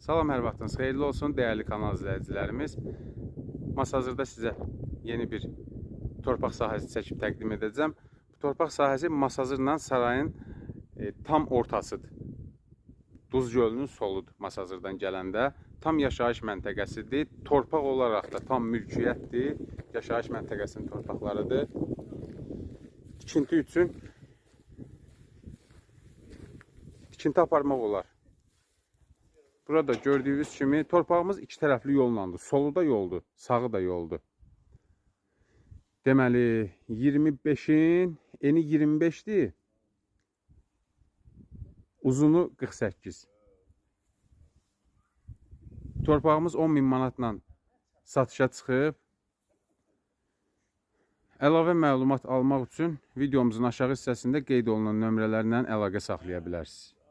Salam, hər vaxtınız xeyirli olsun, dəyərli kanal izləyicilərimiz. Masazırda sizə yeni bir torpaq sahəsi çəkib təqdim edəcəm. Bu torpaq sahəsi Masazırla sarayın tam ortasıdır. Duz gölünün soludur Masazırdan gələndə. Tam yaşayış məntəqəsidir. Torpaq olaraq da tam mülkiyyətdir. Yaşayış məntəqəsinin torpaqlarıdır. Tikinti üçün tikinti aparmaq olar. Burada gördüyünüz kimi torpağımız iki tərəfli yollandı. Solu da yoldur, sağı da yoldur. Deməli 25'in eni 25'dir. Uzunu 48. Torpağımız 10.000 manatla satışa çıxıb. Əlavə məlumat almaq üçün videomuzun aşağı hissəsində qeyd olunan nömrələrlə əlaqə saxlaya bilərsiniz.